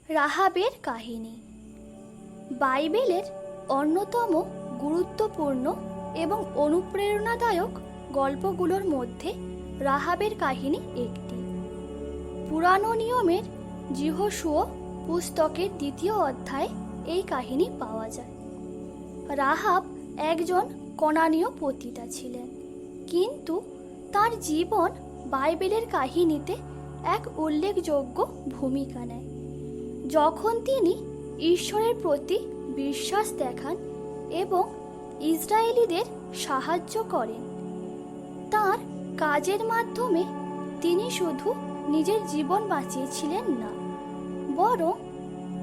রাহাবের কাহিনী বাইবেলের অন্যতম গুরুত্বপূর্ণ এবং অনুপ্রেরণাদায়ক গল্পগুলোর মধ্যে রাহাবের কাহিনী একটি। পুরানো নিয়মের যিহোশুয় পুস্তকের ২য় অধ্যায়ে এই কাহিনী পাওয়া যায়। রাহাব একজন কনানীয় পতিতা ছিলেন, কিন্তু তার জীবন বাইবেলের কাহিনীতে এক উল্লেখযোগ্য ভূমিকা নেয়। যখন তিনি ঈশ্বরের প্রতি বিশ্বাস দেখান এবং ইসরায়েলীদের সাহায্য করেন, তার কাজের মাধ্যমে তিনি শুধু নিজের জীবন বাঁচিয়েছিলেন না, বরং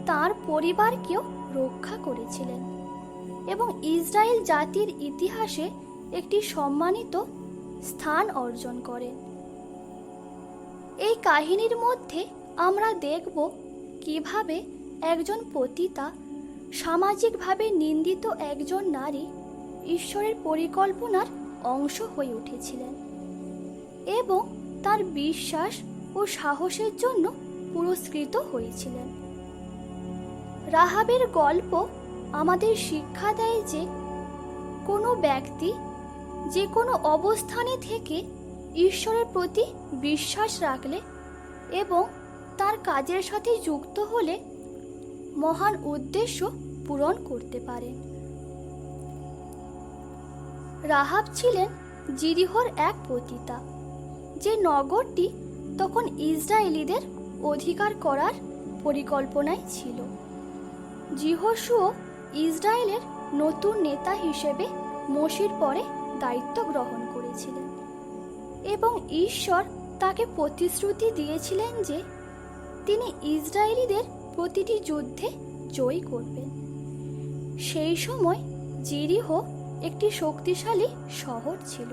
তার পরিবারকেও রক্ষা করেছিলেন এবং ইসরায়েল জাতির ইতিহাসে একটি সম্মানিত স্থান অর্জন করেন। এই কাহিনীর মধ্যে আমরা দেখব কিভাবে একজন পতিতা, সামাজিকভাবে নিন্দিত একজন নারী ঈশ্বরের পরিকল্পনার অংশ হয়ে উঠেছিলেন এবং তার বিশ্বাস ও সাহসের জন্য পুরস্কৃত হয়েছিলেন। রাহাবের গল্প আমাদের শিক্ষা দেয় যে কোনো ব্যক্তি যে কোনো অবস্থানে থেকে ঈশ্বরের প্রতি বিশ্বাস রাখলে এবং তার কাজের সাথে যুক্ত হলে মহান উদ্দেশ্য পূরণ করতে পারেন। রাহাব ছিলেন জিরিহোর এক পতিতা, যে নগরটি তখন ইসরায়েলীদের অধিকার করার পরিকল্পনায় ছিল। যিহোশুয় ইসরায়েলের নতুন নেতা হিসেবে মোশির পরে দায়িত্ব গ্রহণ করেছিলেন এবং ঈশ্বর তাকে প্রতিশ্রুতি দিয়েছিলেন যে তিনি ইসরায়েলীদের প্রতিটি যুদ্ধে জয়ী করবেন। সেই সময় জিরিহো একটি শক্তিশালী শহর ছিল,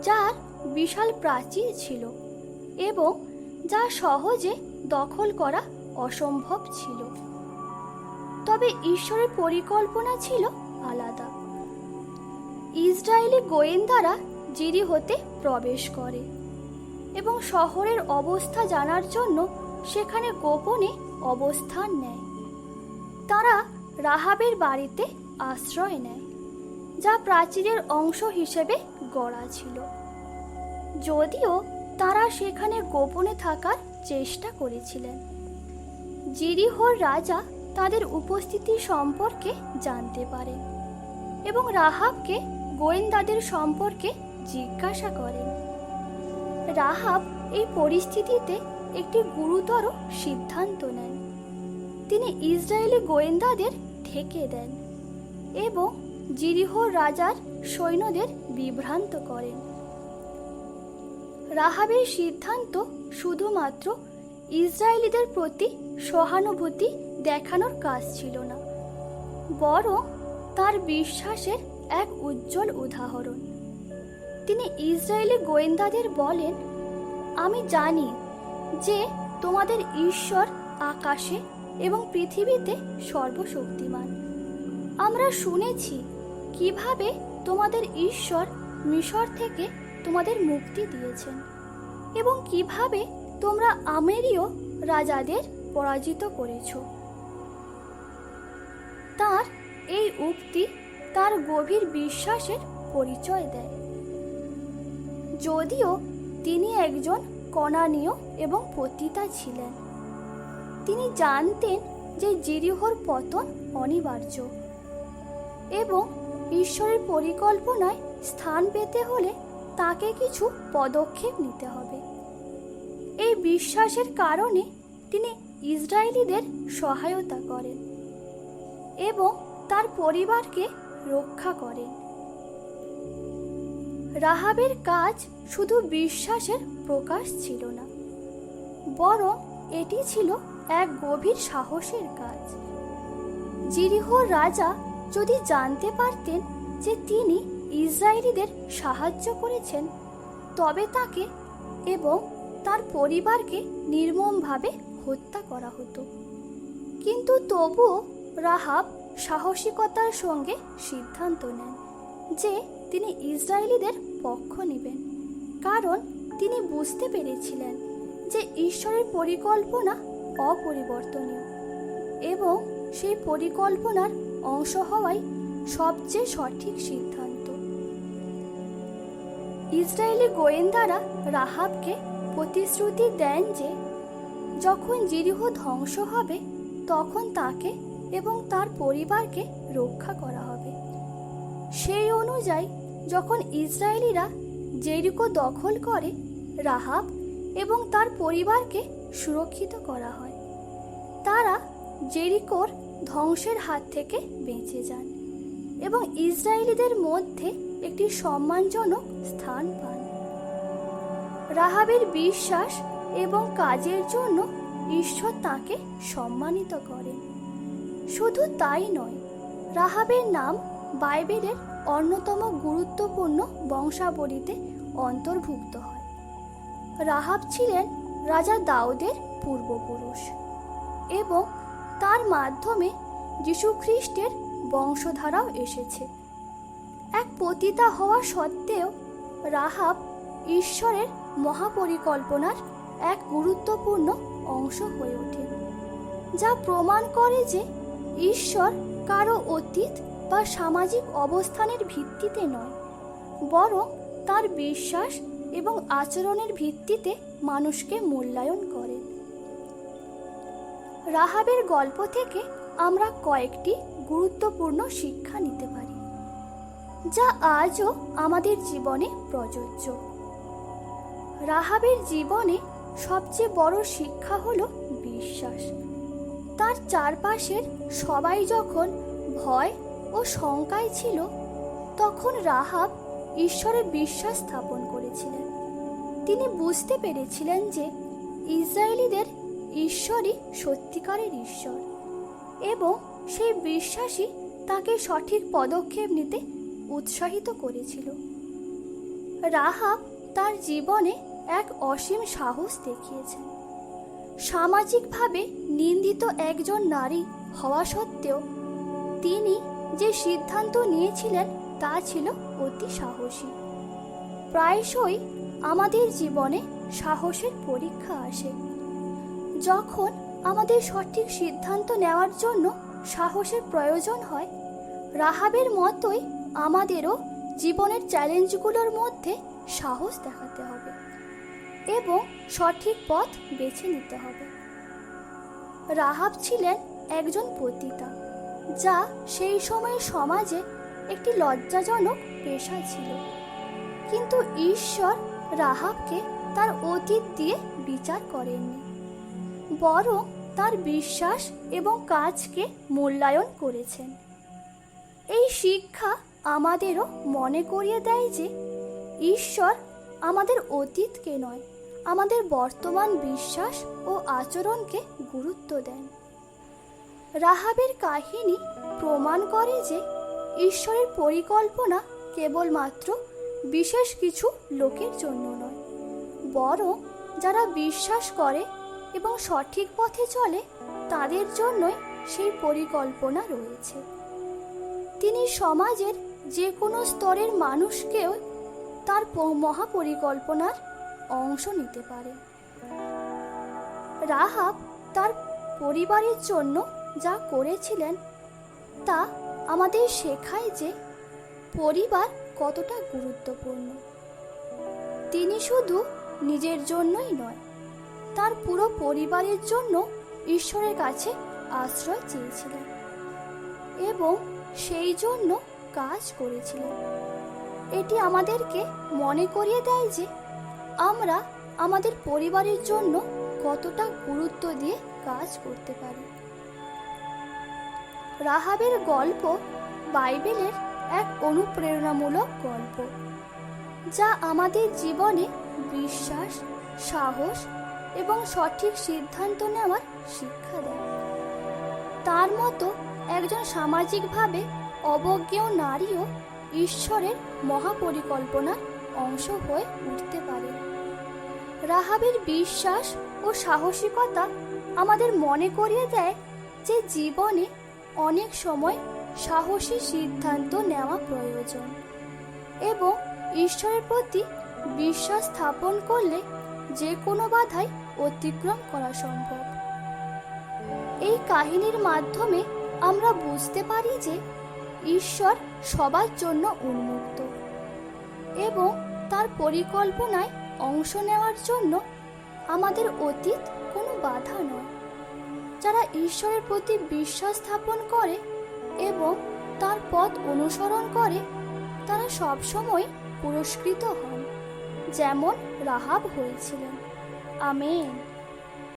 যার বিশাল প্রাচীর ছিল এবং যা সহজে দখল করা অসম্ভব ছিল। তবে ঈশ্বরের পরিকল্পনা ছিল আলাদা। ইসরায়েলি গোয়েন্দারা জিরিহোতে প্রবেশ করে এবং শহরের অবস্থা জানার জন্য সেখানে গোপনে অবস্থান নেয়। তারা রাহাবের বাড়িতে আশ্রয় নেয়, যা প্রাচীরের অংশ হিসেবে গড়া ছিল। যদিও তারা সেখানে গোপনে থাকার চেষ্টা করেছিলেন, জিরিহোর রাজা তাদের উপস্থিতি সম্পর্কে জানতে পারে এবং রাহাবকে গোয়েন্দাদের সম্পর্কে জিজ্ঞাসা করেন। রাহাব এই পরিস্থিতিতে একটি গুরুতর সিদ্ধান্ত নেন। তিনি ইসরায়েলি গোয়েন্দাদের ঢেকে দেন এবং জিরিহোর রাজার সৈন্যদের বিভ্রান্ত করেন। রাহাবের সিদ্ধান্ত শুধুমাত্র ইসরায়েলীদের প্রতি সহানুভূতি দেখানোর কাজ ছিল না, বরং তার বিশ্বাসের এক উজ্জ্বল উদাহরণ। তিনি ইসরায়েলি গোয়েন্দাদের বলেন, আমি জানি যে তোমাদের ঈশ্বর আকাশে এবং পৃথিবীতে সর্বশক্তিমান। আমরা শুনেছি কিভাবে তোমাদের ঈশ্বর মিশর থেকে তোমাদের মুক্তি দিয়েছেন এবং কিভাবে তোমরা আমেরীয় রাজাদের পরাজিত করেছ। তার এই উক্তি তার গভীর বিশ্বাসের পরিচয় দেয়। যদিও তিনি একজন কনানীয় এবং পতিতা ছিলেন, তিনি জানতেন যে জিরিহোর পতন অনিবার্য এবং ঈশ্বরের পরিকল্পনায় স্থান পেতে হলে তাকে কিছু পদক্ষেপ নিতে হবে। এই বিশ্বাসের কারণে তিনি ইসরায়েলীদের সহায়তা করেন এবং তার পরিবারকে রক্ষা করেন। রাহাবের কাজ শুধু বিশ্বাসের প্রকাশ ছিল না, বরং এটি ছিল এক গভীর সাহসের কাজ। জিরিহোর রাজা যদি জানতে পারতেন যে তিনি ইসরায়েলীদের সাহায্য করেছেন, তবে তাকে এবং তার পরিবারকে নির্মমভাবে হত্যা করা হতো। কিন্তু তবুও রাহাব সাহসিকতার সঙ্গে সিদ্ধান্ত নেন যে তিনি ইসরায়েলীদের পক্ষ নেবেন, কারণ তিনি বুঝতে পেরেছিলেন যে ঈশ্বরের পরিকল্পনা অপরিবর্তনীয় এবং সেই পরিকল্পনার অংশ হওয়াই সবচেয়ে সঠিক সিদ্ধান্ত। ইসরায়েলি গোয়েন্দারা রাহাবকে প্রতিশ্রুতি দেন যে যখন যেরিহো ধ্বংস হবে তখন তাকে এবং তার পরিবারকে রক্ষা করা হবে। সেই অনুযায়ী যখন ইসরায়েলিরা জেরিকো দখল করে, রাহাব এবং তার পরিবারকে সুরক্ষিত করা হয়। তারা জেরিকোর ধ্বংসের হাত থেকে বেঁচে যান এবং ইসরায়েলিদের মধ্যে একটি সম্মানজনক স্থান পান। রাহাবের বিশ্বাস এবং কাজের জন্য ঈশ্বর তাকে সম্মানিত করেন। শুধু তাই নয়, রাহাবের নাম বাইবেলের অন্যতম গুরুত্বপূর্ণ বংশাবলীতে অন্তর্ভুক্ত হয়। রাহাব ছিলেন রাজা দাউদের পূর্বপুরুষ এবং তার মাধ্যমে যীশুখ্রিস্টের বংশধারাও এসেছে। এক পতিতা হওয়া সত্ত্বেও রাহাব ঈশ্বরের মহাপরিকল্পনার এক গুরুত্বপূর্ণ অংশ হয়ে ওঠে, যা প্রমাণ করে যে ঈশ্বর কারো অতীত বা সামাজিক অবস্থানের ভিত্তিতে নয়, বরং তার বিশ্বাস এবং আচরণের ভিত্তিতে মানুষকে মূল্যায়ন করেন। রাহাবের গল্প থেকে আমরা কয়েকটি গুরুত্বপূর্ণ শিক্ষা নিতে পারি, যা আজও আমাদের জীবনে প্রযোজ্য। রাহাবের জীবনে সবচেয়ে বড় শিক্ষা হলো বিশ্বাস। তার চারপাশের সবাই যখন ভয় ও শঙ্কায় ছিল, তখন রাহাব ঈশ্বরে বিশ্বাস স্থাপন করেছিলেন। তিনি বুঝতে পেরেছিলেন যে ইসরায়েলিদের ঈশ্বরই সত্যিকারের ঈশ্বর এবং সেই বিশ্বাসই তাকে সঠিক পদক্ষেপ নিতে উৎসাহিত করেছিল। রাহাব তার জীবনে এক অসীম সাহস দেখিয়েছেন। সামাজিকভাবে নিন্দিত একজন নারী হওয়া সত্ত্বেও তিনি যে সিদ্ধান্ত নিয়েছিলেন তা ছিল অতি সাহসী। প্রায়শই আমাদের জীবনে সাহসের পরীক্ষা আসে। যখন আমাদের সঠিক সিদ্ধান্ত নেওয়ার জন্য সাহসের প্রয়োজন হয়, রাহাবের মতোই আমাদেরও জীবনের চ্যালেঞ্জগুলোর মধ্যে সাহস দেখাতে হবে এবং সঠিক পথ বেছে নিতে হবে। রাহাব ছিলেন একজন পতিতা, যা সেই সময় সমাজে একটি লজ্জাজনক পেশা ছিল। কিন্তু ঈশ্বর রাহাবকে তার অতীত দিয়ে বিচার করেননি, বরং তার বিশ্বাস এবং কাজকে মূল্যায়ন করেছেন। এই শিক্ষা আমাদেরও মনে করিয়ে দেয় যে ঈশ্বর আমাদের অতীতকে নয়, আমাদের বর্তমান বিশ্বাস ও আচরণকে গুরুত্ব দেন। রাহাবের কাহিনী প্রমাণ করে যে ঈশ্বরের পরিকল্পনা কেবলমাত্র বিশেষ কিছু লোকের জন্য নয়, বরং যারা বিশ্বাস করে এবং সঠিক পথে চলে তাদের জন্যই সেই পরিকল্পনা রয়েছে। তিনি সমাজের যে কোনো স্তরের মানুষকেও তার মহাপরিকল্পনার অংশ নিতে পারে। রাহাব তার পরিবারের জন্য যা করেছিলেন তা আমাদের শেখায় যে পরিবার কতটা গুরুত্বপূর্ণ। তিনি শুধু নিজের জন্যই নয়, তার পুরো পরিবারের জন্য ঈশ্বরের কাছে আশ্রয় চেয়েছিলেন এবং সেই জন্য কাজ করেছিলেন। এটি আমাদেরকে মনে করিয়ে দেয় যে আমরা আমাদের পরিবারের জন্য কতটা গুরুত্ব দিয়ে কাজ করতে পারি। রাহাবের গল্প বাইবেলের এক অনুপ্রেরণামূলক গল্প, যা আমাদের জীবনে বিশ্বাস, সাহস এবং সঠিক সিদ্ধান্ত নেওয়ার শিক্ষা দেয়। তার মতো একজন সামাজিকভাবে অবজ্ঞেয় নারীও ঈশ্বরের মহাপরিকল্পনার অংশ হয়ে উঠতে পারে। রাহাবের বিশ্বাস ও সাহসিকতা আমাদের মনে করিয়ে দেয় যে জীবনে অনেক সময় সাহসী সিদ্ধান্ত নেওয়া প্রয়োজন এবং ঈশ্বরের প্রতি বিশ্বাস স্থাপন করলে যে কোনো বাধাই অতিক্রম করা সম্ভব। এই কাহিনীর মাধ্যমে আমরা বুঝতে পারি যে ঈশ্বর সবার জন্য উন্মুক্ত এবং তার পরিকল্পনায় অংশ নেওয়ার জন্য আমাদের অতীত কোনো বাধা নয়। যারা ঈশ্বরের প্রতি বিশ্বাস স্থাপন করে এবং তার পথ অনুসরণ করে তারা সবসময় পুরস্কৃত হন, যেমন রাহাব হয়েছিলেন। আমেন।